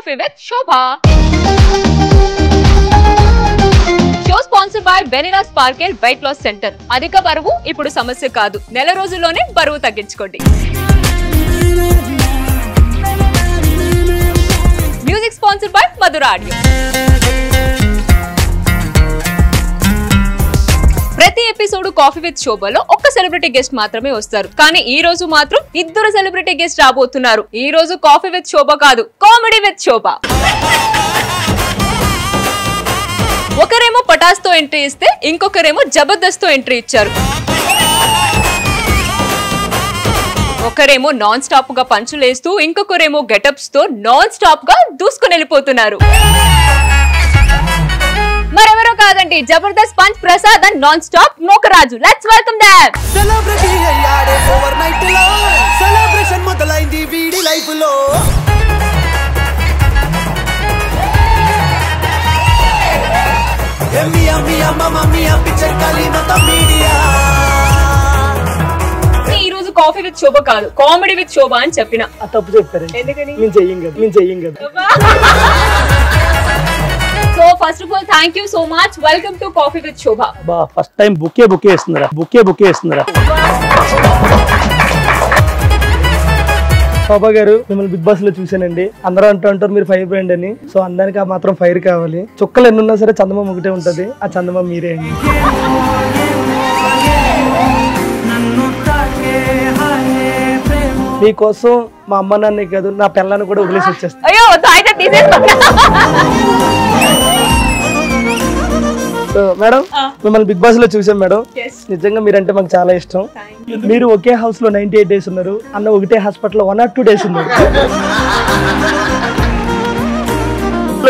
Coffee with Shobha. Show sponsored by Benina Sparkle Weight Loss Center. అధిక బరువు ఇప్పుడు సమస్య కాదు. నెల రోజుల్లోనే బరువు తగ్గించుకోండి. Music sponsored by Madura Audio. ప్రతి ఎపిసోడ్ కాఫీ విత్ శోభలో ఒక్క సెలబ్రిటీ గెస్ట్ మాత్రమే వస్తారు. కానీ ఈ రోజు మాత్రం ఇద్దరు సెలబ్రిటీ గెస్ట్ రాబోతున్నారు. ఈ రోజు కాఫీ విత్ శోభ కాదు, కామెడీ విత్ శోభ. ఒకరేమో పటాస్ తో ఎంట్రీ ఇస్తే ఇంకొకరేమో జబర్దస్త్ తో ఎంట్రీ ఇచ్చారు. ఒకరేమో నాన్ స్టాప్ గా పంచులేస్తూ ఇంకొకరేమో గెటప్స్ తో నాన్ స్టాప్ గా దూసుకుని వెళ్ళిపోతున్నారు. మరెవరో కాదండి, Jabardasth punch Prasad and non stop Nookaraju. Let's welcome them. Celebrity అయ్యాడే ఓవర్ నైట్ లో, సెలబ్రేషన్ మొదలైంది వీడి లైఫ్ లో. మియా మియా మామా మియా పిక్చర్ కాలి మొత్తం మీడియా. ఈ రోజు కాఫీ విత్ శోభ కాదు, కామెడీ విత్ శోభ అని చెప్పిన. తప్పు చెప్పారు. ఎందుకని? నేను చెయ్యం కదా. So first of all thank you so much. Welcome to coffee with Shobha. బా ఫస్ట్ టైం బుకే ఇస్తున్నారా శోభ గారు? మిమ్మల్ని బిగ్ బాస్ లో చూసానండి. అందరూ అంటారు మీరు ఫైర్ బ్రాండ్ అని. సో అందరికి ఆ మాత్రం ఫైర్ కావాలి. చుక్కలు ఎన్ని ఉన్నా సరే చందమామ ఒకటే ఉంటది. ఆ చందమామ మీరే అండి. మీకోసం మా అమ్మ నాన్నే కాదు, నా పిల్లని కూడా వదిలేసి వచ్చేస్తాను. అయ్యో సో మేడం, మిమ్మల్ని బిగ్ బాస్ లో చూసాం మేడం. నిజంగా మీరంటే మాకు చాలా ఇష్టం. మీరు ఒకే హౌస్ లో 98 days ఉన్నారు. అన్న ఒకటే హాస్పిటల్ 1 or 2 days ఉన్నారు.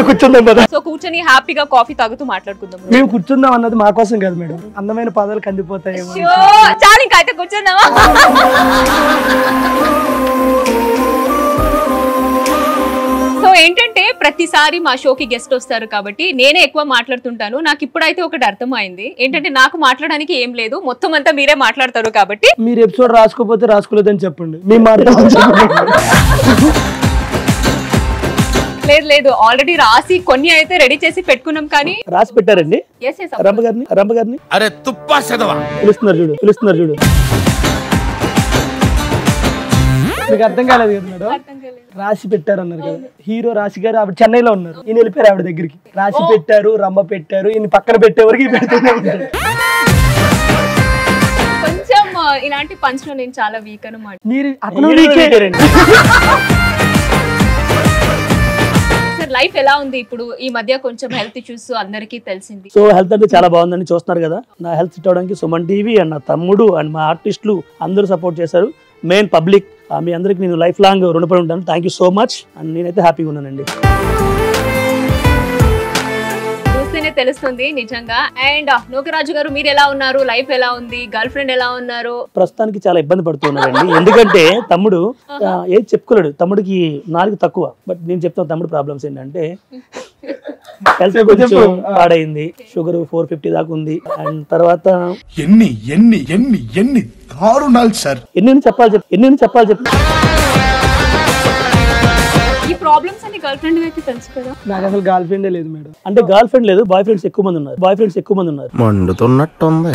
కూర్చుందాం కదా. సో కూర్చొని హ్యాపీగా కాఫీ తాగుతూ మాట్లాడుకుందాం. మేము కూర్చుందాం అన్నది మా కోసం కాదు మేడం, అందమైన పాదాలు కందిపోతాయేమో. చాలు ఇంకా అయితే కూర్చుందామా? సో ఏంటంటే ప్రతిసారి మా షోకి గెస్ట్ వస్తారు కాబట్టి నేనే ఎక్కువ మాట్లాడుతుంటాను. నాకు ఇప్పుడైతే ఒకటి అర్థమైంది ఏంటంటే, నాకు మాట్లాడడానికి ఏం లేదు, మొత్తం అంతా మీరే మాట్లాడతారు కాబట్టి. మీరు ఎపిసోడ్ రాసుకోపోతే రాసుకోలేదని చెప్పండి. మేము లేదు ఆల్రెడీ రాసి కొన్ని అయితే రెడీ చేసి పెట్టుకున్నాం. కానీ రాసి పెట్టారండి రంభ గారిని. అరే తుప్పా చదవా పిలుస్తున్నారు చూడు. మీకు అర్థం కాలేదు కదా మేడం? రాసి పెట్టారు అన్నారు కదా. హీరో రాశి గారు ఆవిడ చెన్నైలో ఉన్నారు, ఈయన వెళ్ళిపోయారు ఆవిడ దగ్గరికి. రాసి పెట్టారు, రంభ పెట్టారు, ఈయన పక్కన పెట్టే వరకు పెడుతూనే ఉంటారు. కొంచెం ఇలాంటి పంచ్ లో నేను చాలా వీక్ అన్నమాట. మీరు లైఫ్ ఎలా ఉంది ఇప్పుడు? ఈ మధ్య కొంచెం హెల్త్ ఇష్యూస్ అందరికీ తెలిసింది. సో హెల్త్ అంటే చాలా బాగుందని చూస్తున్నారు కదా. నా హెల్త్ సెట్ అవడానికి సుమన్ టీవీ అండ్ నా తమ్ముడు అండ్ మా ఆర్టిస్టులు అందరూ సపోర్ట్ చేశారు. మెయిన్ పబ్లిక్, మీ అందరికి నేను లైఫ్ లాంగ్ రుణపడి ఉంటాను. Thank you so much. And నేనైతే హ్యాపీగా ఉన్నానండి. చూస్తేనే తెలుస్తుంది నిజంగా. అండ్ నోకరాజు గారు, మీరు ఎలా ఉన్నారు? లైఫ్ ఎలా ఉంది? గర్ల్ ఫ్రెండ్ ఎలా ఉన్నారు? ప్రస్తుతానికి చాలా ఇబ్బంది పడుతున్నానండి. ఎందుకంటే తమ్ముడు ఏది చెప్పుకోలేడు. తమ్ముడికి 4 తక్కువ. బట్ నేను చెప్తాను తమ్ముడు ప్రాబ్లమ్స్ ఏంటంటే, హెల్త్ కొంచెం పాడైంది. షుగర్ 450 దాకా ఉంది. అండ్ తర్వాత ఎన్ని దారుణాలు సార్. ఎన్ని చెప్పాలి చెప్పు. ఈ ప్రాబ్లమ్స్ అన్ని గర్ల్ ఫ్రెండ్ అయితే తెలుసు కదా. నాకు అసలు గర్ల్ ఫ్రెండే లేదు మేడం. అంటే గర్ల్ ఫ్రెండ్ లేదు, బాయ్ ఫ్రెండ్స్ ఎక్కువ మంది ఉన్నారు. మండుతున్నట్టుంది.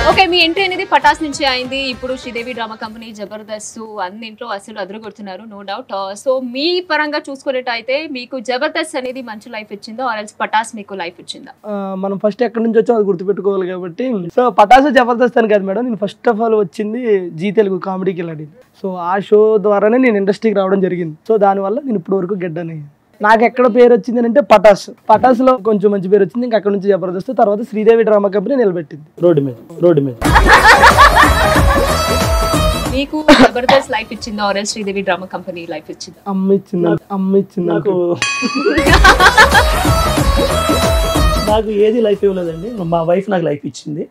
ఓకే, మీ ఎంట్రీ అనేది పటాస్ నుంచి అయింది. ఇప్పుడు శ్రీదేవి డ్రామా కంపెనీ, జబర్దస్త్ అన్నింట్లో అసలు అదరగొడుతున్నారు, నో డౌట్. సో మీ పరంగా చూసుకునేటైతే మీకు జబర్దస్త్ అనేది మంచి లైఫ్ ఇచ్చిందా, ఆర్ ఎల్స్ పటాస్ మీకు లైఫ్ ఇచ్చిందా? మనం ఫస్ట్ ఎక్కడి నుంచి వచ్చాం అది గుర్తుపెట్టుకోవాలి కాబట్టి. సో పటాస్ జబర్దస్త్ అని కాదు మేడం, నేను ఫస్ట్ ఆఫ్ ఆల్ వచ్చింది జీ తెలుగు కామెడీకి వెళ్ళాడు. సో ఆ షో ద్వారానే నేను ఇండస్ట్రీకి రావడం జరిగింది. సో దానివల్ల నేను ఇప్పుడు వరకు గెడ్డని. నాకు ఎక్కడ పేరు వచ్చింది అంటే పటాస్ లో కొంచెం మంచి పేరు వచ్చింది. ఇంకా అక్కడ నుంచి జబర్దస్త్, తర్వాత శ్రీదేవి డ్రామా కంపెనీ నిలబెట్టింది రోడ్డు మీద. మీకు జబర్దస్త్ లైఫ్ ఇచ్చిందా, or else Sridevi drama company life ఇచ్చిందా? అమ్మ ఇచ్చింది నాకు ఏది లైఫ్ ఇవ్వలేదండి. మా వైఫ్ నాకు లైఫ్ ఇచ్చింది.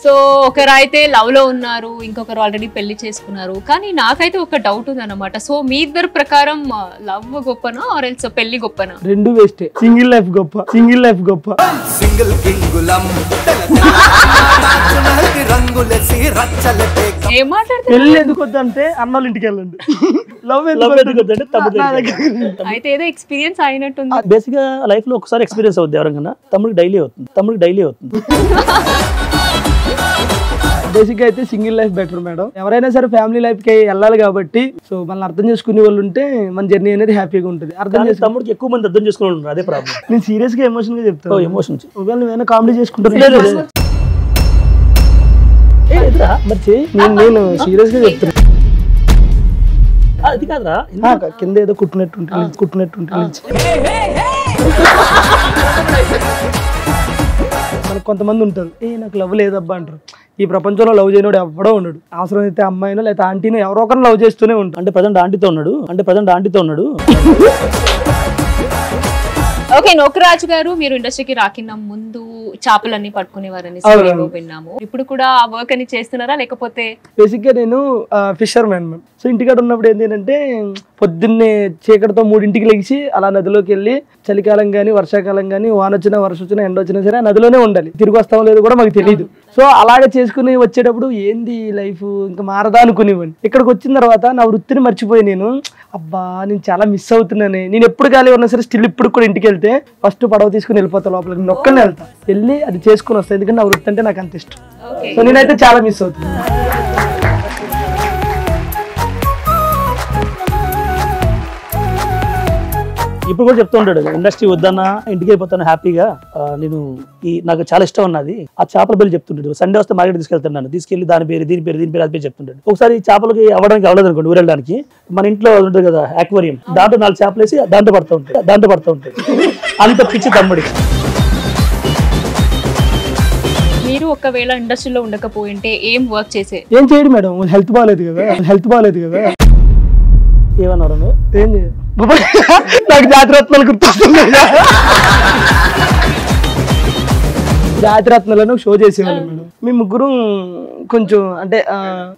సో ఒకరైతే లవ్ లో ఉన్నారు, ఇంకొకరు ఆల్రెడీ పెళ్లి చేసుకున్నారు. కానీ నాకైతే ఒక డౌట్ ఉంది అన్నమాట. సో మీ ఇద్దరు ప్రకారం లవ్ గొప్పనా ఆర్ ఎల్స్ పెళ్లి గొప్పనా? రెండు వేస్టే. సింగిల్ లైఫ్ గొప్ప. సింగిల్ కింగులం ఏం మాట్లాడుతున్నారు? పెళ్లి ఎందుకు వద్దంటే అన్నోళ్ళ ఇంటికి వెళ్ళండి, లవ్ ఎందుకు వద్దంటే అయితే ఏదో ఎక్స్పీరియన్స్ అయినట్టుంది. బేసిక్ గా లైఫ్ లో ఒకసారి ఎక్స్పీరియన్స్ అవుతుంది ఎవరికైనా, తమ్ముడికి డైలీ అవుతుంది. బేసిక్ గా అయితే సింగిల్ లైఫ్ బెటర్ మేడం. ఎవరైనా సరే ఫ్యామిలీ లైఫ్ కి వెళ్ళాలి కాబట్టి, సో మనల్ని అర్థం చేసుకునే వాళ్ళు ఉంటే మన జర్నీ అనేది హ్యాపీగా ఉంటుంది. అర్థం చేసి తమ్ముడికి ఎక్కువ మంది అర్థం చేసుకునే వాళ్ళు ఉన్నారు, అదే ప్రాబ్లం. నేను సీరియస్ గా ఎమోషన్ గా చెప్తాను. ఎమోషన్ ఒకవేళ నువ్వేనా కామెడీ చేసుకుంటాను నేను సీరియస్ గా చెప్తాను. అది కాదురా, కింద ఏదో కుట్టినట్టు మనకు కొంతమంది ఉంటారు, నాకు లవ్ లేదబ్బా అంటారు. ఈ ప్రపంచంలో లవ్ చేయనోడు ఎవడో ఉన్నాడు. అవసరం అయితే అమ్మాయినో లేదా ఆంటీనో ఎవరో ఒకరిని లవ్ చేస్తూనే ఉంటాడు. అంటే ప్రజెంట్ ఆంటీతో ఉన్నాడు. ఓకే, నోకరాజు గారు, మీరు ఇండస్ట్రీకి రాకిన ముందు చేపలన్నీ పట్టుకునేవారని విన్నాము. ఇప్పుడు కూడా ఆ వర్క్ అని చేస్తున్నారా లేకపోతే? బేసిక్ గా నేను ఫిషర్ మ్యాన్ మ్యామ్. సో ఇంటికాడ ఉన్నప్పుడు ఏంటంటే పొద్దున్నే చీకటితో 3ంటికి లెగిసి అలా నదిలోకి వెళ్ళి, చలికాలం కానీ వర్షాకాలం కానీ వర్షం వచ్చినా ఎండ వచ్చినా సరే నదిలోనే ఉండాలి. తిరిగి వస్తామో లేదో కూడా మాకు తెలియదు. సో అలాగే చేసుకుని వచ్చేటప్పుడు ఏంది లైఫ్ ఇంకా మారదా అనుకునేవాడిని. ఇక్కడికి వచ్చిన తర్వాత నా వృత్తిని మర్చిపోయి నేను చాలా మిస్ అవుతున్నాను. నేను ఎప్పుడు ఖాళీ ఉన్నా సరే స్టిల్ ఇప్పుడు కూడా ఇంటికి వెళ్తే ఫస్ట్ పడవ తీసుకుని వెళ్ళిపోతా లోపలికి, నేను ఒక్కనే వెళ్తా, వెళ్ళి అది చేసుకుని వస్తాను. ఎందుకంటే నా వృత్తి అంటే నాకు అంత ఇష్టం. సో నేనైతే చాలా మిస్ అవుతున్నాను. ఇప్పుడు కూడా చెప్తూ ఉంటాడు, ఇండస్ట్రీ వద్దన్నా ఇంటికి వెళ్ళిపోతాను హ్యాపీగా, నేను నాకు చాలా ఇష్టం ఉన్నది. ఆ చేపల పేరు చెప్తుంటాడు. సండే వస్తే మార్కెట్ తీసుకెళ్తాను, తీసుకెళ్లి దీని పేరు అది పేరు చెప్తుంటాడు. ఒకసారి చేపలకి అవ్వడానికి అవ్వలేదు అనుకోండి, ఊరెళ్ళడానికి మన ఇంట్లో ఉంటుంది కదా యాక్వేరియం, దాంట్లో 4 చేపలు వేసి దాంట్లో పడుతూ ఉంటాయి. అంత పిచ్చి తమ్ముడికి. మీరు ఒకవేళ ఇండస్ట్రీలో ఉండకపోయింటే ఏం వర్క్ చేసే? ఏం చేయడు మేడం, హెల్త్ బాగాలేదు కదా. ఏమన్నారు? ఏం చేయదు, నాకు జాతిరత్నాలు గుర్తొస్తున్నాయి. జాతిరత్నాలను షో చేసేవాళ్ళం మేడం. మేము ముగ్గురు కొంచెం అంటే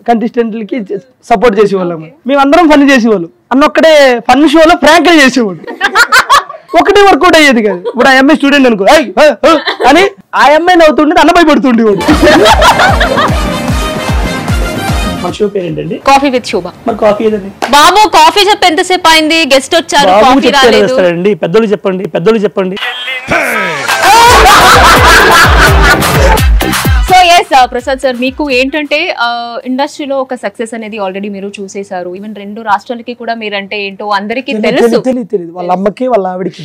కంటెస్టెంట్లకి సపోర్ట్ చేసేవాళ్ళము. మేమందరం ఫన్ చేసేవాళ్ళం. అన్నొక్కడే ఫన్ షోలో ఫ్రాంక్ చేసేవాడు. ఒకటే వర్కౌట్ అయ్యేది కాదు. ఇప్పుడు ఆ అమ్మాయి స్టూడెంట్ అనుకో అని ఆ అమ్మాయి నవ్వుతుండే అన్న భయపడుతుండేవాడు. మన షో పేరు ఏంటండి? కాఫీ విత్ శోభ. మరి కాఫీ ఏదండి బాబు? కాఫీ చెప్పి ఎంతసేపు అయింది, గెస్ట్ వచ్చారు, కాఫీ రాలేదు. పెద్దోళ్ళు చెప్పండి. సో ఎస్ ప్రసాద్ సార్, మీకు ఏంటంటే ఇండస్ట్రీలో ఒక సక్సెస్ అనేది ఆల్రెడీ మీరు చూసేశారు. ఈవెన్ 2 రాష్ట్రాలకి కూడా మీరంటే ఏంటో అందరికీ తెలుసు. తెలియదు వాళ్ళ అమ్మకి వాళ్ళ ఆవిడికి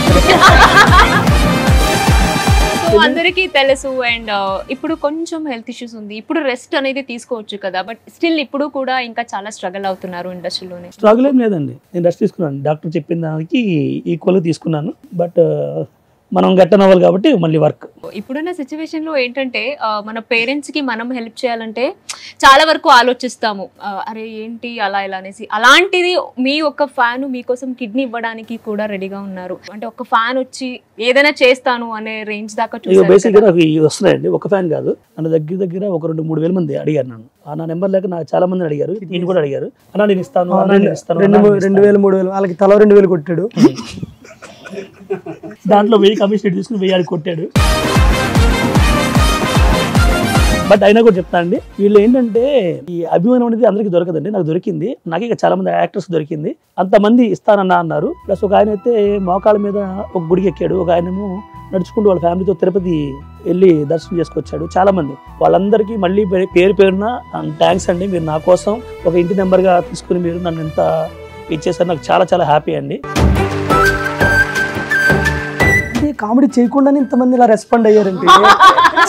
అందరికీ తెలుసు. అండ్ ఇప్పుడు కొంచెం హెల్త్ ఇష్యూస్ ఉంది, ఇప్పుడు రెస్ట్ అనేది తీసుకోవచ్చు కదా, బట్ స్టిల్ ఇప్పుడు కూడా ఇంకా చాలా స్ట్రగుల్ అవుతున్నారు ఇండస్ట్రీలోనే. స్ట్రగుల్ ఏం లేదండి, నేను రెస్ట్ తీసుకున్నాను. డాక్టర్ చెప్పిన దానికి ఈక్వల్గా తీసుకున్నాను. బట్ మనం గట్టనవ్వాలి కాబట్టి మళ్ళీ వర్క్. ఇప్పుడున్న సిచ్యువేషన్ లో ఏంటంటే మన పేరెంట్స్ కి మనం హెల్ప్ చేయాలంటే చాలా వరకు ఆలోచిస్తాము, అరే ఏంటి అలా ఇలా అనేసి. అలాంటిది మీ ఒక ఫ్యాన్ మీకోసం కిడ్నీ ఇవ్వడానికి కూడా రెడీగా ఉన్నారు. అంటే ఒక ఫ్యాన్ వచ్చి ఏదైనా చేస్తాను అనే రేంజ్ దాకా బేసిక్ గా నాకు వస్తున్నాయండి. ఒక ఫ్యాన్ కాదు, నన్ను దగ్గర ఒక 2-3 వేల మంది అడిగారు నన్ను. నా నెంబర్ లేక నాకు చాలా మంది అడిగారు, నేను కూడా అడిగారు, అన్నా నేను ఇస్తాను 2,000-3,000 వాళ్ళకి తల 2,000 కొట్టాడు. దాంట్లో 1000 కమిషన్ తీసుకుని 1000 కొట్టాడు. బట్ అయినా కూడా చెప్తాను అండి, వీళ్ళు ఏంటంటే ఈ అభిమానం అనేది అందరికీ దొరకదండి. నాకు దొరికింది, నాకే చాలా మంది యాక్టర్స్ దొరికింది. అంతమంది ఇస్తానన్నా అన్నారు. ప్లస్ ఒక ఆయన అయితే మోకాళ్ళ మీద ఒక గుడికి ఎక్కాడు, ఒక ఆయనేమో నడుచుకుంటూ వాళ్ళ ఫ్యామిలీతో తిరుపతి వెళ్ళి దర్శనం చేసుకొచ్చాడు. చాలా మంది వాళ్ళందరికీ మళ్ళీ పేరున థ్యాంక్స్ అండి, మీరు నా కోసం ఒక ఇంటి నెంబర్గా తీసుకుని మీరు నన్ను ఎంత ఇచ్చేసారు, నాకు చాలా చాలా హ్యాపీ అండి. కామెడీ చేయకుండానే ఇంతమంది ఇలా రెస్పాండ్ అయ్యారంటే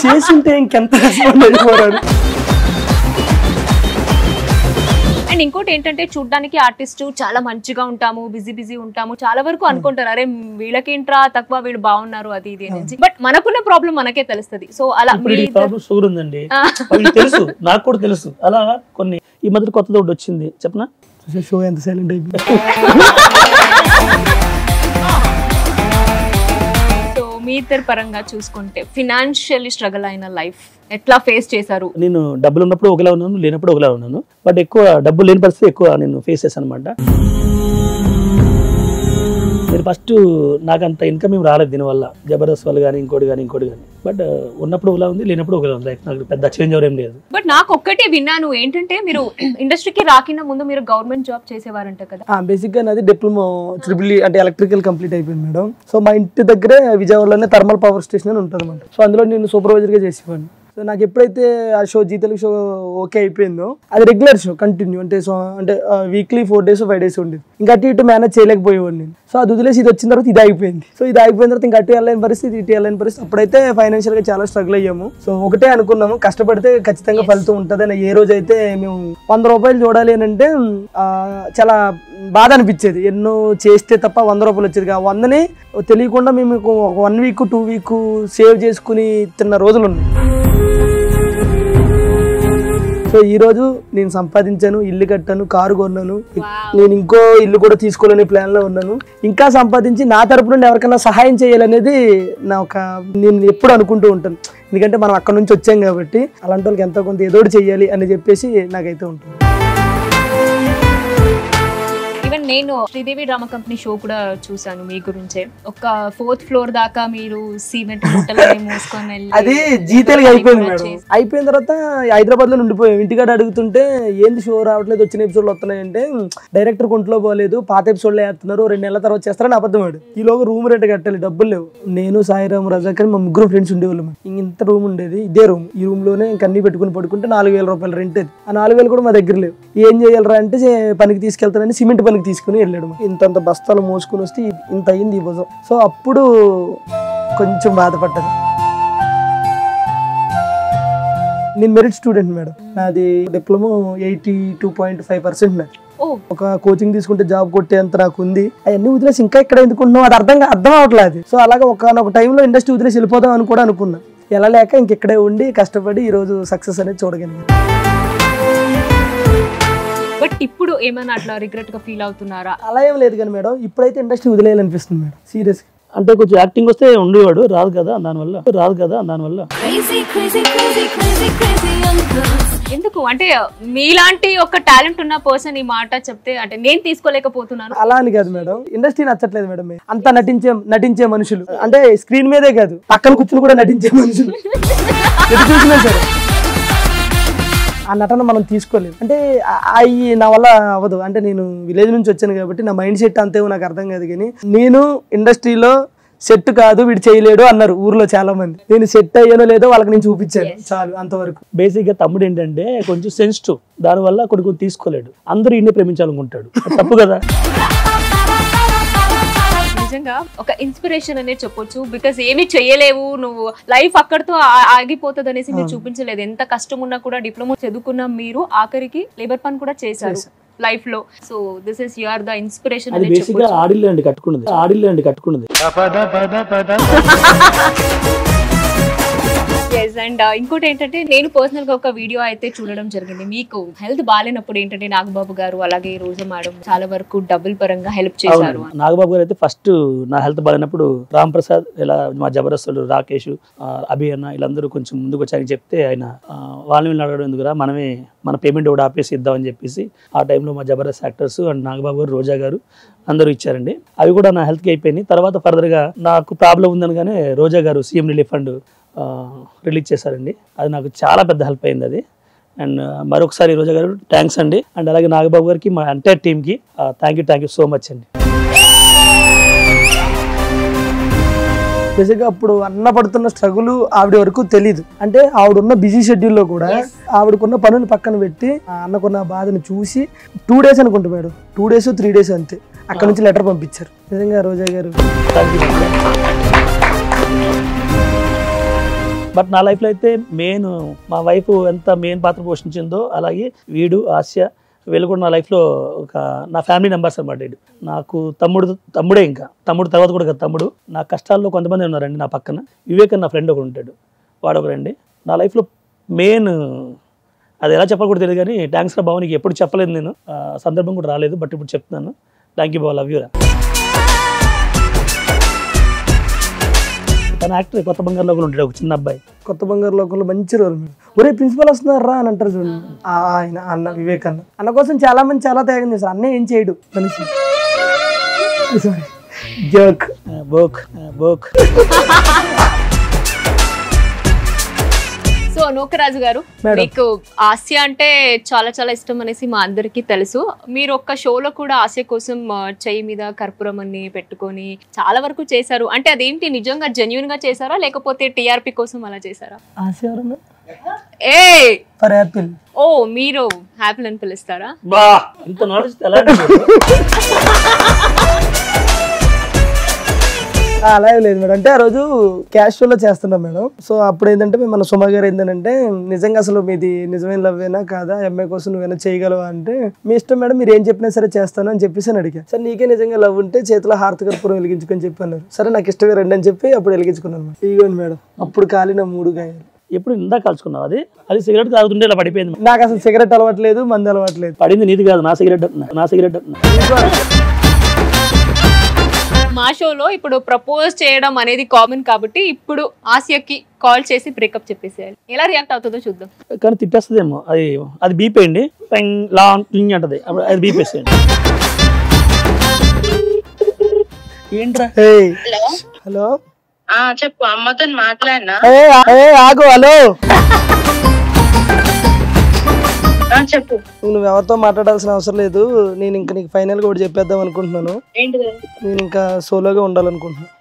చేసింటే ఇంకెంత రెస్పాండ్ అయిపోయారు. అండ్ ఇంకోటి ఏంటంటే చూడ్డానికి ఆర్టిస్ట్ చాలా మంచిగా ఉంటాము, బిజీ ఉంటాము, చాలా వరకు అనుకుంటారు అరే వీళ్ళకేంట్రా తక్కువ, వీళ్ళు బాగున్నారు అది ఇది అనేది. బట్ మనకున్న ప్రాబ్లం మనకే తెలుస్తుంది. సో అలా షుగర్ ఉందండి తెలుసు, నాకు కూడా తెలుసు. అలా కొన్ని ఈ మధ్య కొత్తది ఒకటి వచ్చింది చెప్పనా, షో ఎంత సైలెంట్ అయిపోయింది. మీ ఇద్దరు పరంగా చూసుకుంటే ఫినాన్షియల్లీ స్ట్రగుల్ అయిన లైఫ్ ఎట్లా ఫేస్ చేశారు? నేను డబ్బులు ఉన్నప్పుడు ఒకలా ఉన్నాను, లేనప్పుడు ఒకలా ఉన్నాను. బట్ ఎక్కువ డబ్బులు లేని పరిస్థితి ఎక్కువ నేను ఫేస్ చేశాను అనమాట. మీరు ఫస్ట్ నాకు అంత ఇన్కమ్ ఏం రాలేదు దీనివల్ల, జబర్దస్త్ వల్ల కానీ ఇంకోటి కానీ బట్ ఉన్నప్పుడు ఒకలా ఉంది, లేనప్పుడు ఒకలా ఉంది. లైఫ్ నాకు పెద్ద చేంజ్ అవడం లేదు. బట్ నాకు ఒక్కటే విన్నాను ఏంటంటే మీరు ఇండస్ట్రీకి రాకిన ముందు మీరు గవర్నమెంట్ జాబ్ చేసేవారంట కదా? బేసిక్ గా నాది డిప్లొమా ట్రిపుల్ అంటే ఎలక్ట్రికల్ కంప్లీట్ అయిపోయింది మేడం. సో మా ఇంటి దగ్గరే విజయవాడలోనే థర్మల్ పవర్ స్టేషన్ అని ఉంటుంది అనమాట. సో అందులో నేను సూపర్వైజర్ గా చేసేవాడిని. సో నాకు ఎప్పుడైతే ఆ show Zee Telugu show okay అయిపోయిందో, అది రెగ్యులర్ షో కంటిన్యూ అంటే వీక్లీ 4 days 5 days ఉండేది. ఇంకా అటు ఇటు మేనేజ్ చేయలేకపోయేవాడిని నేను. సో అది వదిలేసి ఇది వచ్చిన తర్వాత ఇది అయిపోయింది. సో ఇది అయిపోయిన తర్వాత ఇంకా అటు వెళ్ళలేని పరిస్థితి, ఇటు వెళ్ళలేని పరిస్థితి. అప్పుడైతే ఫైనాన్షియల్ గా చాలా స్ట్రగుల్ అయ్యాము. సో ఒకటే అనుకున్నాము, కష్టపడితే ఖచ్చితంగా ఫలితం ఉంటుంది అని. ఏ రోజైతే మేము 100 రూపాయలు చూడాలి అని అంటే చాలా బాధ అనిపించేది. ఎన్నో చేస్తే తప్ప 100 రూపాయలు వచ్చేది. ఆ 100ని తెలియకుండా మేము 1 week 2 week సేవ్ చేసుకుని తిన్న రోజులు ఉన్నాయి. సో ఈ రోజు నేను సంపాదించాను, ఇల్లు కట్టాను, కారు కొన్నాను. నేను ఇంకో ఇల్లు కూడా తీసుకోవాలనే ప్లాన్ లో ఉన్నాను. ఇంకా సంపాదించి నా తరపు నుండి ఎవరికైనా సహాయం చేయాలనేది నేను ఎప్పుడు అనుకుంటూ ఉంటాను. ఎందుకంటే మనం అక్కడ నుంచి వచ్చాం కాబట్టి అలాంటి వాళ్ళకి ఎంతో కొంత ఏదోటి చెయ్యాలి అని చెప్పేసి నాకైతే ఉంటుంది. ఈవెన్ నేను శ్రీదేవి డ్రామా కంపెనీ షో కూడా చూసాను మీ గురించే. ఒక 4th floor దాకా మీరు సిమెంట్ మూటలని మోసుకొని వెళ్ళి అది జీ తెలుగు అయిపోయింది మేడం. అయిపోయిన తర్వాత హైదరాబాద్ లో ఉండిపోయాం. ఇంటికాడ అడుగుతుంటే ఏంది షో రావట్లేదు, వచ్చిన ఎపిసోడ్లు వస్తున్నాయంటే డైరెక్టర్ కొంట్లో పోలేదు, పాత ఎపిసోడ్లు వేస్తున్నారు, 2 నెలల తర్వాత చేస్తారని అబద్ధమాడు. ఈలోగా రూమ్ రెంట్ కట్టాలి, డబ్బులు లేవు. నేను సాయిరామ్ రజాక్ అని మా 3 ఫ్రెండ్స్ ఉండేవాళ్ళం. ఇంత రూమ్ ఉండేది, ఇదే రూమ్. ఈ రూమ్ లోనే కన్నీ పెట్టుకుని పడుకుంటే 4,000 రూపాయలు రెంట్. ఆ 4,000 కూడా మా దగ్గర లేవు. ఏం చేయాలరా అంటే పనికి తీసుకెళ్తానని సిమెంట్ పనికి తీసుకుని వెళ్ళాడు. ఇంతంత బస్తాలు మోసుకుని వస్తే ఇంత అయింది ఈ భుజం. సో అప్పుడు కొంచెం బాధపడ్డాను. నేను మెరిట్ స్టూడెంట్ మేడం. నాది డిప్లొమా 82.5% నాది. ఒక కోచింగ్ తీసుకుంటే జాబ్ కొట్టేంత నాకు ఉంది. అవన్నీ వదిలేసి ఇంకా ఇక్కడ ఎందుకుంటున్నావు అది అర్థం అవట్లేదు. సో అలాగే ఒక టైంలో ఇండస్ట్రీ వదిలేసి వెళ్ళిపోదాం అని కూడా అనుకున్నా. ఎలా లేక ఇంకెక్కడే ఉండి కష్టపడి ఈ రోజు సక్సెస్ అనేది చూడగలిగాను. బట్ ఇప్పుడు ఏమైనా అట్లా రిగ్రెట్ గా ఫీల్ అవుతున్నారా? అలా ఏం లేదు కానీ మేడం, ఇప్పుడైతే ఇండస్ట్రీ వదిలేయాలనిపిస్తుంది మేడం సీరియస్ గా. అంటే కొంచెం యాక్టింగ్ వస్తే ఉండేవాడు, రాదు కదా దానివల్ల ఎందుకు అంటే మీలాంటి ఒక టాలెంట్ ఉన్న పర్సన్ ఈ మాట చెప్తే అంటే నేను తీసుకోలేకపోతున్నాను అలా అని కాదు మేడం. ఇండస్ట్రీ నచ్చట్లేదు మేడం. అంతా నటించే మనుషులు అంటే స్క్రీన్ మీదే కాదు, పక్కన కూర్చుని కూడా నటించే మనుషులు ఎటు చూసినా సరే ఆ నటన మనం తీసుకోలేదు. అంటే అవి నా వల్ల అవ్వదు. అంటే నేను విలేజ్ నుంచి వచ్చాను కాబట్టి నా మైండ్ సెట్ అంతేమో నాకు అర్థం కాదు. కానీ నేను ఇండస్ట్రీలో సెట్ కాదు వీడు చేయలేడు అన్నారు ఊర్లో చాలా మంది. నేను సెట్ అయ్యానో లేదో వాళ్ళకి నేను చూపించాను, చాలు అంతవరకు. బేసిక్ గా తమ్ముడు ఏంటంటే కొంచెం సెన్సిటివ్, దానివల్ల కొన్ని తీసుకోలేడు. అందరూ ఇన్ని ప్రేమించాలనుకుంటాడు, తప్పు కదా. నిజంగా ఒక ఇన్స్పిరేషన్ అనేది చెప్పొచ్చు. బికాస్ ఏమి చేయలేవు నువ్వు, లైఫ్ అక్కడితో ఆగిపోతుంది అనేసి మీరు చూపించలేదు. ఎంత కష్టం ఉన్నా కూడా డిప్లొమా చదువుకున్న మీరు ఆఖరికి లేబర్ పని కూడా చేశారు లైఫ్ లో. So this is you are the inspiration అనేది చెప్పొచ్చు. ఆడిల్లండి కట్టుకున్నది. అండ్ ఇంకోటి ఏంటంటే నేను పర్సనల్ గా ఒక వీడియో అయితే చూడడం జరిగింది. మీకు హెల్త్ బాగాలేనప్పుడు ఏంటంటే నాగబాబు గారు అలాగే రోజా మేడం చాలా వరకు డబ్బుల పరంగా హెల్ప్ చేశారు. నాగబాబు గారు అయితే ఫస్ట్ నా హెల్త్ బాగాలేనప్పుడు రామ్ ప్రసాద్ ఇలా మా జబర్దస్తులు రాకేష్ అభి అన్న వీళ్ళందరూ కొంచెం ముందుకు వచ్చారని చెప్తే ఆయన వాళ్ళని అడగడం ఎందుకురా మనమే మన పేమెంట్ కూడా ఆపేసి ఇద్దామని చెప్పేసి ఆ టైంలో మా జబర్దస్త్ యాక్టర్స్ అండ్ నాగబాబు గారు రోజా గారు అందరూ ఇచ్చారండి. అవి కూడా నా హెల్త్కి అయిపోయినాయి. తర్వాత ఫర్దర్గా నాకు ప్రాబ్లం ఉందనగానే రోజా గారు సీఎం రిలీఫ్ ఫండ్ రిలీజ్ చేశారండి. అది నాకు చాలా పెద్ద హెల్ప్ అయింది అది. అండ్ మరొకసారి రోజా గారు థ్యాంక్స్ అండి. అండ్ అలాగే నాగబాబు గారికి మా ఎంటైర్ టీమ్కి థ్యాంక్ యూ సో మచ్ అండి. బేసిక్గా అప్పుడు అన్న పడుతున్న స్ట్రగుల్ ఆవిడ వరకు తెలీదు. అంటే ఆవిడున్న బిజీ షెడ్యూల్లో కూడా ఆవిడకున్న పనులు పక్కన పెట్టి అన్నకున్న బాధను చూసి 2 days అనుకుంటా మేడం, 2 days 3 days అంతే అక్కడ నుంచి లెటర్ పంపించారు. నిజంగా రోజా గారు బట్ నా లైఫ్లో అయితే మా వైఫ్ ఎంత మెయిన్ పాత్ర పోషించిందో అలాగే వీడు ఆస్య వీళ్ళు కూడా నా లైఫ్లో నా ఫ్యామిలీ మెంబర్స్ అన్నమాట. వీడు నాకు తమ్ముడే, ఇంకా తమ్ముడు తర్వాత కూడా కదా తమ్ముడు. నా కష్టాల్లో కొంతమంది ఉన్నారండి నా పక్కన. వివేక్ నా ఫ్రెండ్ ఒకడు ఉంటాడు, వాడు ఒకరండి నా లైఫ్లో మెయిన్. అది ఎలా చెప్పాలి కూడా తెలియదు కానీ థ్యాంక్స్ రా బాబు, నీకు ఎప్పుడు చెప్పలేదు నేను, సందర్భం కూడా రాలేదు, బట్ ఇప్పుడు చెప్తున్నాను. Thank you Babu, love you రా. తన యాక్టర్ కొత్త బంగారు లోకంలో ఉంటాడు ఒక చిన్న అబ్బాయి. కొత్త బంగారు లోకంలో మంచి రోల్ మేడం. ఒరే ప్రిన్సిపల్ వస్తున్నారు రా అని అంటారు చూడండి, ఆయన అన్న వివేక్ అన్న కోసం చాలా మంది చాలా త్యాగం చేస్తారు. అన్న ఏం చేయడు మనిషి, సారీ జోక్. బోక్ బోక్. సో నూకరాజు గారు, మీకు ఆసియా అంటే చాలా చాలా ఇష్టం అనేసి మా అందరికి తెలుసు. మీరు ఒక్క షోలో కూడా ఆసియా కోసం చెయ్యి మీద కర్పూరం అని పెట్టుకొని చాలా వరకు చేశారు. అంటే అదేంటి, నిజంగా జెన్యున్ గా చేశారా లేకపోతే టీఆర్పీ కోసం అలా చేశారా? ఆసియా ఏ ఫర్ యాపిల్. ఓ, మీరు యాపిల్ అని పిలుస్తారా? బా, ఇంత నాలెడ్జ్ ఎలా? అలా లేదు మేడం. అంటే ఆ రోజు క్యాష్ షోలో చేస్తున్నాం మేడం. సో అప్పుడు ఏంటంటే మన సుమ గారు ఏంటంటే, నిజంగా అసలు మీది నిజమైన లవ్వేనా కాదా, ఎంఏ కోసం నువ్వేనా చేయగలవా అంటే, మీ ఇష్టం మేడం, మీరు ఏం చెప్పినా సరే చేస్తాను అని చెప్పేసి అని అడిగా. సరే నీకే నిజంగా లవ్ ఉంటే చేతిలో హారతి కర్పూరం వెలిగించుకొని చెప్పి అన్నారు. సరే నాకు ఇష్టమే రండి అని చెప్పి అప్పుడు వెలిగించుకున్నాను. ఇదిగోండి మేడం, అప్పుడు కాలిన 3 గాయాలు. ఎప్పుడు ఇందా కాల్చుకున్నావు? అది సిగరెట్ తాగుతుంటే ఇలా పడిపోయింది. నాకు అసలు సిగరెట్ అలవాట్లేదు, మందు అలవాట్లేదు. పడింది నీది కాదు, నా సిగరెట్. మా షోలో ఇప్పుడు ప్రపోజ్ చేయడం అనేది కామన్ కాబట్టి ఇప్పుడు ఆసియాకి కాల్ చేసి బ్రేకప్ చెప్పేసేయాలి. ఎలా రియాక్ట్ అవుతుందో చూద్దాం. కానీ తిప్పేస్తుందేమో. అది బీపేయండి, లాంగ్ అంటది, అప్పుడు అది బీపేసేయండి. ఏంట్రా? హలో చెప్పు. అమ్మతో మాట్లాడినా? ఆగు. హలో చెప్పు. నువ్వు ఎవరితో మాట్లాడాల్సిన అవసరం లేదు. నేను ఇంకా నీకు ఫైనల్ గా ఒకటి చెప్పేద్దాం అనుకుంటున్నాను. నేను ఇంకా సోలోగా ఉండాలనుకుంటున్నాను.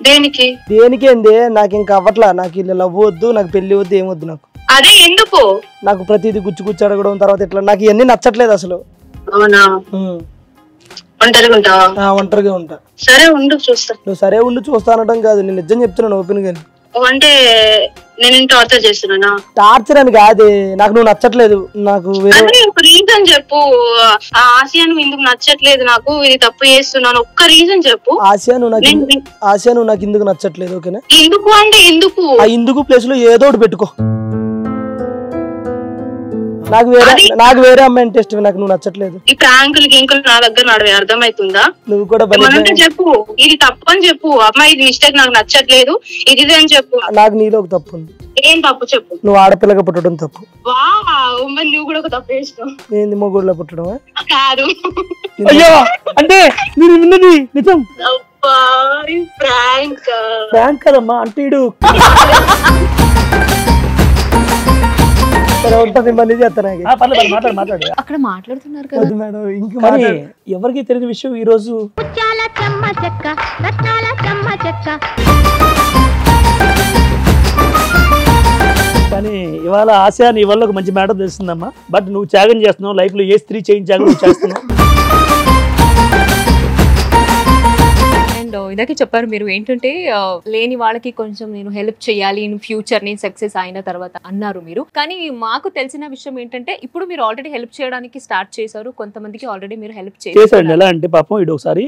దేనికి? దేనికేంది, నాకు ఇంకా అవ్వట్లా. నాకు ఇలా లవ్ వద్దు, నాకు పెళ్లి వద్దు, ఏమొద్దు నాకు. అదే ఎందుకు? నాకు ప్రతిదీ గుచ్చి అడగడం, తర్వాత ఇట్లా నాకు ఇవన్నీ నచ్చట్లేదు అసలు. అవునా? ఒంటరిగా ఉంటావా? ఒంటరిగా ఉంటా. సరే ఉండు, చూస్తా. నువ్వు సరే ఉండి చూస్తా అనడం కాదు, నేను నిజం చెప్తున్నాను ఓపెన్ గా. అంటే నేను టార్చర్ చేస్తున్నానా? టార్చర్ అని కాదే, నాకు నువ్వు నచ్చట్లేదు. నాకు అదే ఒక రీజన్ చెప్పు. ఆసియా నువ్వు ఎందుకు నచ్చట్లేదు, నాకు ఇది తప్పు చేస్తున్నాను, ఒక్క రీజన్ చెప్పు. ఆసియా నువ్వు నాకు ఎందుకు నచ్చట్లేదు? ఓకేనా? ఎందుకు అంటే ఎందుకు? ఆ ఎందుకు ప్లేస్ లో ఏదో ఒకటి పెట్టుకో. నాకు వేరే అమ్మాయి అంటే ఇష్టం, నాకు నువ్వు నచ్చట్లేదు. ఈ ప్రాంకులు గింకులు నా దగ్గర నడవే, అర్థమవుతుందా? నువ్వు కూడా చెప్పు, ఇది తప్పు అని చెప్పు. అమ్మాయి ఇది మిస్టేక్, నాకు నచ్చట్లేదు, ఇది అని చెప్పు. నాకు నీలో ఒక తప్పు ఉంది. ఏం తప్పు చెప్పు. నువ్వు ఆడపిల్లగా పుట్టడం తప్పు. మరి నువ్వు కూడా ఒక తప్పు చేసినావు. ఏంది మొగుడులో పుట్టడం? కాదు. అయ్యో, అంటే మీరు విన్నది నిజం. ప్రాంక్ కదమ్మా, అంటే మాట్లాడు. అక్కడ మాట్లాడుతున్నారు కదా మేడం. ఇంకా ఎవరికి తెలియని విషయం ఈ రోజు కానీ ఇవాళ ఆశ నీ వల్ల ఒక మంచి మ్యాటర్ తెలుస్తుందమ్మా. బట్ నువ్వు త్యాగం చేస్తున్నావు, లైఫ్ లో ఏ స్త్రీ చేయించాగో నువ్వు చేస్తున్నావు. అండ్ ఇదాకే చెప్పారు మీరు ఏంటంటే లేని వాళ్ళకి కొంచెం నేను హెల్ప్ చేయాలి ఇన్ ఫ్యూచర్, నేను సక్సెస్ అయిన తర్వాత అన్నారు మీరు. కానీ మాకు తెలిసిన విషయం ఏంటంటే ఇప్పుడు మీరు ఆల్రెడీ హెల్ప్ చేయడానికి స్టార్ట్ చేశారు, కొంతమందికి ఆల్రెడీ మీరు హెల్ప్ చేశారు. ఎలా అంటే పాపం ఇటు ఒకసారి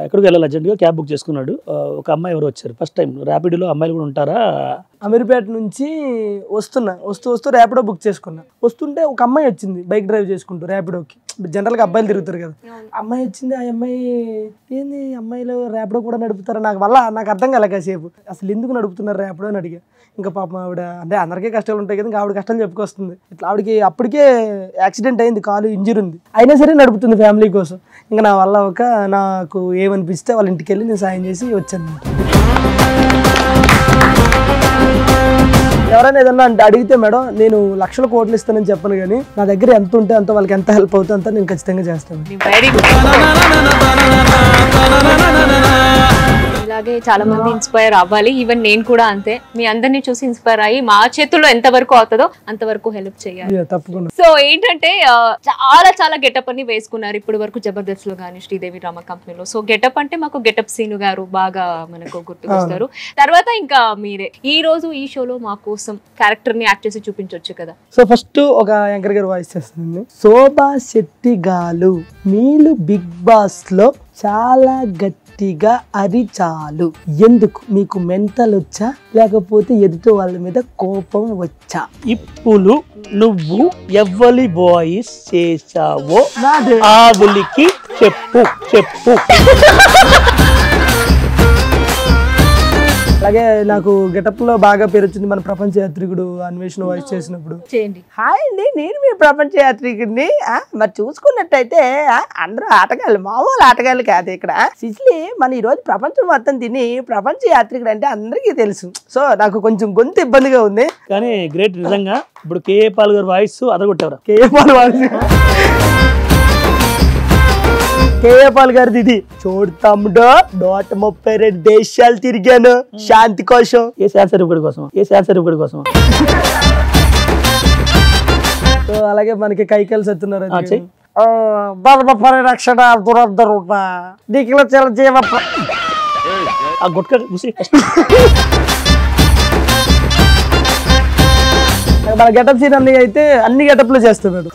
ఎక్కడికి వెళ్ళాలి అర్జెంట్ గా క్యాబ్ బుక్ చేసుకున్నాడు. ఒక అమ్మాయి ఎవరు వచ్చారు ఫస్ట్ టైం. ర్యాపిడోలో అమ్మాయిలు కూడా ఉంటారా? అమీర్పేట నుంచి వస్తూ ర్యాపిడో బుక్ చేసుకున్నా. వస్తుంటే ఒక అమ్మాయి వచ్చింది బైక్ డ్రైవ్ చేసుకుంటూ ర్యాపిడోకి. జనరల్ గా అబ్బాయిలు తిరుగుతారు కదా, అమ్మాయి వచ్చింది. ఆ అమ్మాయి ఏంది అమ్మాయిలు ర్యాపిడో కూడా నడుపుతారు, నాకు అర్థం కాలే కాసేపు. అసలు ఎందుకు నడుపుతున్నారు ర్యాపిడో అని అడిగా. ఇంకా పాపం ఆవిడ అంటే అందరికీ కష్టాలు ఉంటాయి కదా, ఇంకా ఆవిడ కష్టాలు చెప్పుకొస్తుంది. ఇట్లా ఆవిడకి అప్పటికే యాక్సిడెంట్ అయింది, కాలు ఇంజరీ ఉంది, అయినా సరే నడుపుతుంది ఫ్యామిలీ కోసం. ఇంకా నా వల్ల నాకు ఏమనిపిస్తే వాళ్ళ ఇంటికి వెళ్ళి నేను సాయం చేసి వచ్చాను. ఎవరైనా ఏదన్నా అంటే అడిగితే మేడం నేను లక్షల కోట్లు ఇస్తానని చెప్పను, కానీ నా దగ్గర ఎంత ఉంటే అంత వాళ్ళకి ఎంత హెల్ప్ అవుతుందో అంత నేను ఖచ్చితంగా చేస్తాను. ఇలాగే చాలా మంది ఇన్స్పైర్ అవ్వాలి. ఈవెన్ నేను కూడా అంతే, మీ అందరినీ చూసి ఇన్స్పైర్ అయ్యి మా చేతుల్లో ఎంత వరకు అవుతుందో అంతవరకు హెల్ప్ చేయాలి. తప్పకుండా. సో ఏంటంటే చాలా గెటప్ అని వేసుకున్నారు ఇప్పటి వరకు జబర్దస్త్ లో కానీ శ్రీదేవి డ్రామా కంపెనీలో. సో గెటప్ అంటే మాకు గెటప్ సీను గారు బాగా మనకు గుర్తుకొస్తారు. తర్వాత ఇంకా మీరే ఈ రోజు ఈ షోలో మా కోసం క్యారెక్టర్ ని యాక్ట్ చేసి చూపించవచ్చు కదా. సో ఫస్ట్ ఒక యాంకర్ గారు వాయిస్ చేస్తానండి. శోభా శెట్టి గారు మీరు బిగ్ బాస్ లో చాలా గట్టిగా అరిచాలు, ఎందుకు? మీకు మెంటల్ వచ్చా లేకపోతే ఎదుటి వాళ్ళ మీద కోపం వచ్చా? ఇప్పుడు నువ్వు ఎవ్వరి వాయిస్ చేసావో ఆవులికి చెప్పు. అలాగే నాకు గెటప్ లో బాగా పేరు వచ్చింది మన ప్రపంచ యాత్రికుడు అన్వేషణ వాయిస్ చేసినప్పుడు. చేయండి. హాయ్ అండి, నేను మీ ప్రపంచ యాత్రికుడిని. మరి చూసుకున్నట్టయితే అందరూ ఆటగాళ్ళు, మామూలు ఆటగాళ్ళు కాదు. ఇక్కడ సిసిలి మన ఈ రోజు ప్రపంచం మొత్తం తిని ప్రపంచ యాత్రికుడు అంటే అందరికీ తెలుసు. సో నాకు కొంచెం గొంతు ఇబ్బందిగా ఉంది కానీ గ్రేట్ నిజంగా. ఇప్పుడు కేఏ పాల్ గారు వాయిస్ అదగొట్టేవరా? కేఏ పాల్ వాయిస్, కేఏ పాల్ గారిది ఇది. చూడు తమ్ముడు 132 దేశాలు తిరిగాను శాంతి కోసం. ఏ శాంతి కోసం. సో అలాగే మనకి కైకల్ సత్యనారాయణ గారు. ధర్మ పరిరక్షణ దురంధరుట నీకు జీవ ఆ గుట్క చూసి మన గెటప్ సీన్ అన్ని అయితే అన్ని గెటప్లు చేస్తున్నాడు.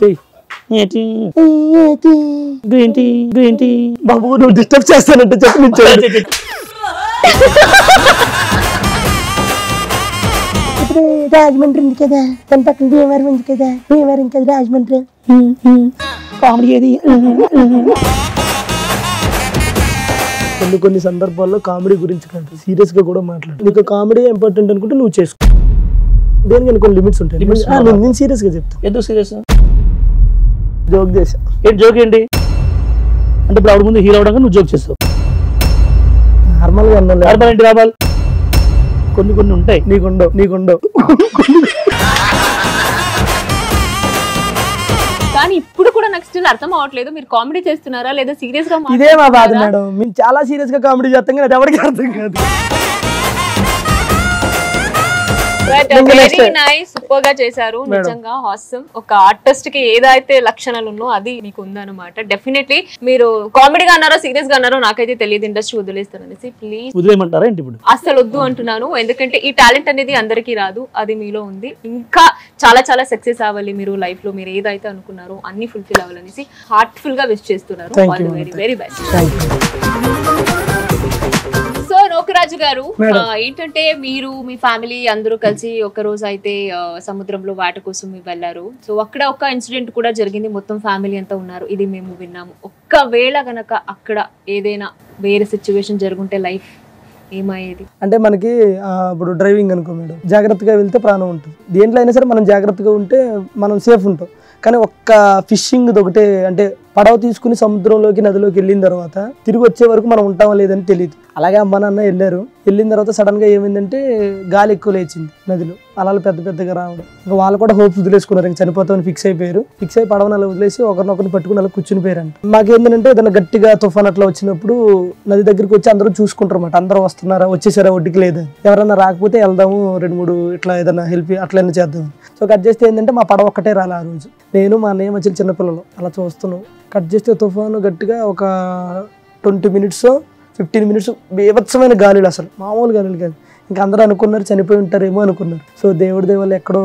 గ్రీన్ టీ బాబు నువ్వు డిస్టర్బ్ చేస్తానంటే చెప్పు నుంచి. ఇప్పుడు రాజమండ్రి ఉంది కదా, దాని పక్కన భీమవరం ఉంది కదా, భీమవరం కదా రాజమండ్రి. కామెడీ ఏది? కొన్ని సందర్భాల్లో కామెడీ గురించి కాదు, సీరియస్ గా కూడా మాట్లాడు. నీకు కామెడీ ఇంపార్టెంట్ అనుకుంటే నువ్వు చేసుకో. దేనికి కొన్ని లిమిట్స్ ఉంటాయి. నేను సీరియస్ గా చెప్తాను. ఎందుకు సీరియస్? జోక్ చేసా. ఏంటి జోక్ ఏంటి అంటే ఇప్పుడు ఆవిడ ముందు హీరో అవడానికి నువ్వు జోక్ చేస్తావు. నార్మల్ గా అన్నా నార్మల్ ఏంటి రాబాల్? కొన్ని ఉంటాయి. నీకుండవు. కానీ ఇప్పుడు కూడా నాకు స్టిల్ అర్థం అవ్వట్లేదు, మీరు కామెడీ చేస్తున్నారా లేదా సీరియస్ గా? ఇదే మా బాధ మేడం, మేము చాలా సీరియస్ గా కామెడీ చేస్తాం కానీ అది ఎవరికి అర్థం కాదు. వెరీ నైస్, సూపర్ గా చేశారు నిజంగా. హాస్యం. ఒక ఆర్టిస్ట్ కి ఏదైతే లక్షణాలు ఉన్నో అది మీకు ఉందన్నమాట. డెఫినెట్లీ మీరు కామెడీగా అన్నారో సీరియస్ గా అన్నారో నాకైతే తెలియదు, ఇండస్ట్రీ వదిలేస్తారనేసి. ప్లీజ్ వదిలేయమంటారా ఏంటి? ఇప్పుడు అసలు వద్దు అంటున్నాను, ఎందుకంటే ఈ టాలెంట్ అనేది అందరికీ రాదు, అది మీలో ఉంది. ఇంకా చాలా చాలా సక్సెస్ అవ్వాలి మీరు లైఫ్ లో. మీరు ఏదైతే అనుకున్నారో అన్ని ఫుల్ఫిల్ అవ్వాలనేసి హార్ట్ఫుల్ గా విష్ చేస్తున్నారు. All the very very best. So Nokaraju గారు, ఏంటంటే మీరు మీ ఫ్యామిలీ అందరూ కలిసి ఒక రోజు అయితే సముద్రంలో వేట కోసం వెళ్ళారు. సో అక్కడ ఒక ఇన్సిడెంట్ కూడా జరిగింది, మొత్తం ఫ్యామిలీ అంతా ఉన్నారు, ఇది మేము విన్నాము. ఒక్కవేళ గనక అక్కడ ఏదైనా వేరే సిచ్యువేషన్ జరుగుంటే లైఫ్ ఏమయ్యేది? అంటే మనకి ఇప్పుడు డ్రైవింగ్ అనుకో మేడం, జాగ్రత్తగా వెళ్తే ప్రాణం ఉంటుంది. దేంట్లో అయినా సరే మనం జాగ్రత్తగా ఉంటే మనం సేఫ్ ఉంటాం. కానీ ఒక్క ఫిషింగ్ ఒకటే, అంటే పడవ తీసుకుని సముద్రంలోకి నదిలోకి వెళ్ళిన తర్వాత తిరిగి వచ్చే వరకు మనం ఉంటామో లేదని తెలియదు. అలాగే అమ్మ నాన్న వెళ్ళిన తర్వాత సడన్ గా ఏమైందంటే గాలి ఎక్కువ లేచింది నదిలో, అలలు పెద్దగా రావడం. ఇంకా వాళ్ళు కూడా హోప్స్ వదిలేసుకున్నారు, ఇంకా చనిపోతామని ఫిక్స్ అయిపోయారు. ఫిక్స్ అయి పడవని అలా వదిలేసి ఒకరినొకరిని పట్టుకుని అలా కూర్చుని పోయారంట. మాకేంటంటే ఏదైనా గట్టిగా తుఫాన్ అట్లా వచ్చినప్పుడు నది దగ్గరికి వచ్చి అందరూ చూసుకుంటారు అన్నమాట. అందరూ వస్తున్నారా, వచ్చేసారా, ఒడ్డుకి లేదా, ఎవరైనా రాకపోతే వెళ్దాము, 2-3 ఇట్లా ఏదైనా హెల్ప్ అట్లయినా చేద్దాం. సో కట్ చేస్తే ఏంటంటే మా పడవ ఒక్కటే రాలే ఆ రోజు. నేను మా అన్నయ్య మధ్య చిన్నపిల్లలు అలా చూస్తున్నాం. కట్ చేస్తే తుఫాను గట్టిగా ఒక 20 minutes 15 minutes బీభత్సమైన గాలులు, అసలు మామూలు గాలులు కాదు. ఇంకా అందరూ అనుకున్నారు చనిపోయి ఉంటారేమో అనుకున్నారు. సో దేవుడి దేవాళ్ళు ఎక్కడో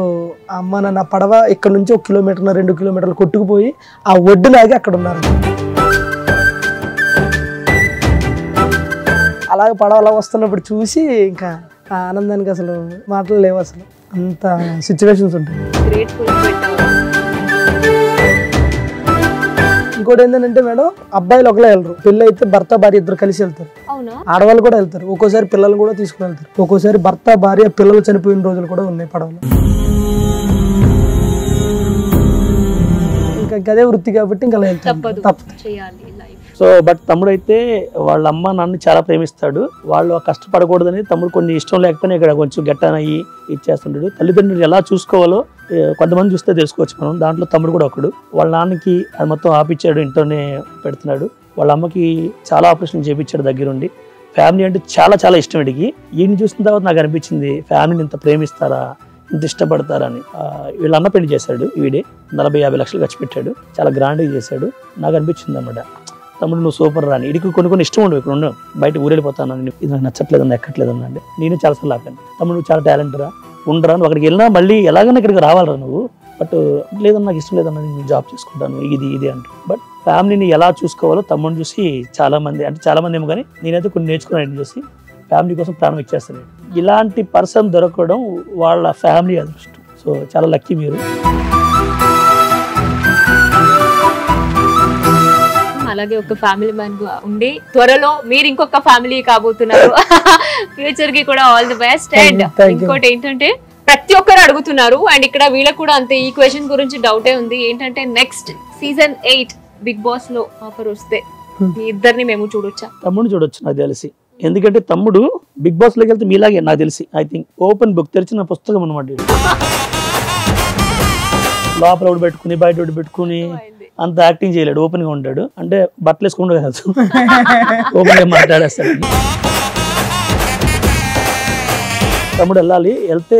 అమ్మ నాన్న పడవ ఇక్కడ నుంచి 1 కిలోమీటర్ 2 కిలోమీటర్లు కొట్టుకుపోయి ఆ ఒడ్డులాగి అక్కడ ఉన్నారు. అలాగే పడవ అలా వస్తున్నప్పుడు చూసి ఇంకా ఆ ఆనందానికి అసలు మాటలు లేవు, అసలు అంత సిచ్యువేషన్స్ ఉంటాయి. ఇంకోటి ఏంటంటే మేడం, అబ్బాయిలు ఒకలే వెళ్ళరు, పెళ్ళి అయితే భర్త భార్య ఇద్దరు కలిసి వెళ్తారు. ఆడవాళ్ళు కూడా వెళ్తారు, ఒక్కోసారి పిల్లలు కూడా తీసుకుని వెళ్తారు. ఒక్కోసారి భర్త భార్య పిల్లలు చనిపోయిన రోజులు కూడా ఉన్నాయి పడవలో. ఇంకా అదే వృత్తి కాబట్టి ఇంకా తప్పదు. సో బట్ తమ్ముడు అయితే వాళ్ళ అమ్మ నాన్న చాలా ప్రేమిస్తాడు. వాళ్ళు కష్టపడకూడదని తమ్ముడు కొన్ని ఇష్టం లేకపోయినా ఇక్కడ కొంచెం గట్టనయ్యి ఇచ్చేస్తుంటాడు. తల్లిదండ్రులు ఎలా చూసుకోవాలో కొంతమంది చూస్తే తెలుసుకోవచ్చు మనం, దాంట్లో తమ్ముడు కూడా ఒకడు. వాళ్ళ నాన్నకి అది మొత్తం ఆపిచ్చాడు, ఇంట్లోనే పెడుతున్నాడు. వాళ్ళ అమ్మకి చాలా ఆపరేషన్ చేయించాడు దగ్గరుండి. ఫ్యామిలీ అంటే చాలా చాలా ఇష్టం. వీడికి ఈయన చూసిన తర్వాత నాకు అనిపించింది ఫ్యామిలీని ఇంత ప్రేమిస్తారా, ఇంత ఇష్టపడతారా అని. వీళ్ళ అన్న పెళ్లి చేశాడు వీడే, 40-50 లక్షలు ఖర్చు పెట్టాడు, చాలా గ్రాండ్గా చేశాడు. నాకు అనిపించింది అన్నమాట, తమ్ముడు నువ్వు సూపర్ రాని. ఇడికి కొన్ని ఇష్టం ఉండవు, ఇక్కడ ఉండవు, బయట ఊరెళ్ళిపోతాను, ఇది నాకు నచ్చట్లేదన్నా ఎక్కట్లేదన్నా అంటే నేను చాలాసార్లు ఆపాను. తమ్ముడు నువ్వు చాలా టాలెంట్ రా, ఉండరా, నువ్వు అక్కడికి వెళ్ళినా మళ్ళీ ఎలాగైనా ఇక్కడికి రావాలరా నువ్వు, బట్ లేదన్నా నాకు ఇష్టం లేదన్నా, నేను జాబ్ చేసుకుంటాను ఇది అంటూ. బట్ ఫ్యామిలీని ఎలా చూసుకోవాలో తమ్ముడిని చూసి చాలా మంది ఏమో కానీ నేనైతే కొన్ని నేర్చుకున్నాను చూసి ఫ్యామిలీ కోసం ప్రాణం ఇచ్చేస్తాను. ఇలాంటి పర్సన్ దొరకడం వాళ్ళ ఫ్యామిలీ అదృష్టం. సో చాలా లక్కీ మీరు. అలాగే ఒక ఫ్యామిలీ మ్యాన్ గా ఉండి త్వరలో మీరు ఇంకొక ఫ్యామిలీ కాబోతున్నారు. ఫ్యూచర్ కి కూడా ఆల్ ది బెస్ట్. అండ్ ఇంకోటి ఏంటంటే ప్రతి ఒక్కరు అడుగుతున్నారు అండ్ ఇక్కడ వీళ్ళకి కూడా అంతే ఈ క్వశ్చన్ గురించి డౌటే ఉంది. ఏంటంటే నెక్స్ట్ సీజన్ 8 బిగ్ బాస్ లో ఆఫర్ వస్తే మీ ఇద్దరిని మేము చూడొచ్చా? తమ్ముడిని చూడొచ్చు నాకు తెలిసి. ఎందుకంటే తమ్ముడు బిగ్ బాస్ లోకి వెళ్తే మీలాగే నాకు తెలిసి ఐ థింక్ ఓపెన్ బుక్ తెరిచిన పుస్తకం అనమాట. లోపల ఒకటి పెట్టుకుని బయట ఒకటి పెట్టుకుని అంత యాక్టింగ్ చేయలేడు, ఓపెన్ గా ఉంటాడు. అంటే బట్టలు వేసుకుంటూ కాదు, ఓపెన్ గా మాట్లాడేస్తాడు. తమ్ముడు వెళ్ళాలి, వెళ్తే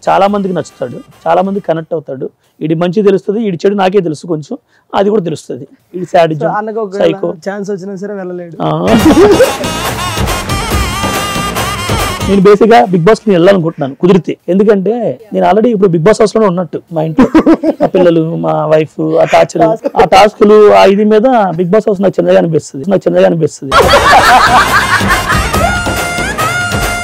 చాలా మందికి నచ్చుతాడు, చాలా మందికి కనెక్ట్ అవుతాడు. ఇది మంచి తెలుస్తుంది, ఇది చెడు నాకే తెలుసు కొంచెం, అది కూడా తెలుస్తుంది. ఇది సాడిజం, సైకో. ఛాన్స్ వచ్చినా సరే వెళ్ళలేడు. నేను బేసిక్ గా బిగ్ బాస్ కి వెళ్ళాలనుకుంటున్నాను కుదిరితే. ఎందుకంటే నేను ఆల్రెడీ ఇప్పుడు బిగ్ బాస్ హౌస్ లోనే ఉన్నట్టు. మా ఇంట్లో మా పిల్లలు, మా వైఫ్, ఆ టాస్కులు ఆ ఇది మీద బిగ్ బాస్ హౌస్ నాకు చిన్నగా అనిపిస్తుంది.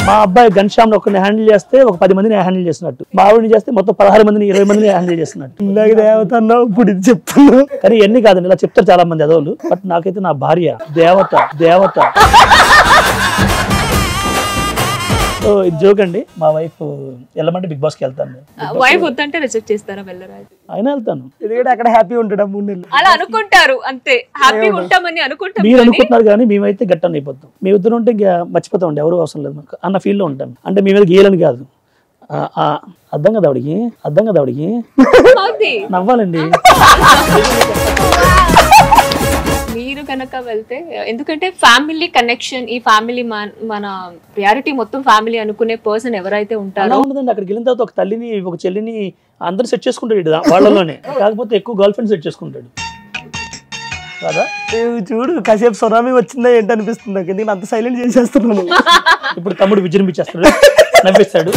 మా అబ్బాయి ఘన్శ్యామ్ ఒకరిని హ్యాండిల్ చేస్తే ఒక 10 మందిని హ్యాండిల్ చేస్తున్నట్టు, మా ఆవిడని చేస్తే మొత్తం 16 మందిని 20 మందిని హ్యాండిల్ చేస్తున్నట్టు. దేవతన్నావు ఇప్పుడు ఇది చెప్తున్నావు. కానీ ఇవన్నీ కాదండి, ఇలా చెప్తారు చాలా మంది అదోళ్ళు. బట్ నాకైతే నా భార్య దేవత. సో ఇది జోక్ అండి. మా వైఫ్ వెళ్ళమంటే బిగ్ బాస్ కి వెళ్తాను. వైఫ్ వద్దంటే రిజెక్ట్ చేస్తారా? వెళ్ళరా? అయినా వెళ్తాను. ఎందుకంటే అక్కడ హ్యాపీ ఉంటాడు 3 నెలలు. అలా అనుకుంటారు అంతే, హ్యాపీ ఉంటామని అనుకుంటాం. మీరు అనుకుంటున్నారు కానీ మేమైతే గట్టని అయిపోతాం. మేము ఇద్దరు ఉంటే ఇంకా మర్చిపోతాం అండి, ఎవరు అవసరం లేదు మాకు అన్న ఫీల్ లో ఉంటాం. అంటే మీ మీద గీయాలని కాదు, అర్థం కదా ఆవిడికి నవ్వాలండి. మీరు కనుక వెళ్తే, ఎందుకంటే ఫ్యామిలీ కనెక్షన్, ఈ ఫ్యామిలీ మన ప్రియారిటీ మొత్తం ఫ్యామిలీ అనుకునే పర్సన్ ఎవరైతే ఉంటారో ఉండదండి. అక్కడికి వెళ్ళిన తర్వాత ఒక తల్లిని, ఒక చెల్లిని అందరు సెట్ చేసుకుంటాడు వాళ్ళలోనే. కాకపోతే ఎక్కువ గర్ల్ ఫ్రెండ్ సెట్ చేసుకుంటాడు కదా. చూడు కాసేపు సునామీ వచ్చిందా ఏంటనిపిస్తుంది నాకు, ఎందుకంటే అంత సైలెంట్ చేసేస్తున్నాను. ఇప్పుడు తమ్ముడు విజృంభించేస్తాడు, నవ్విస్తాడు.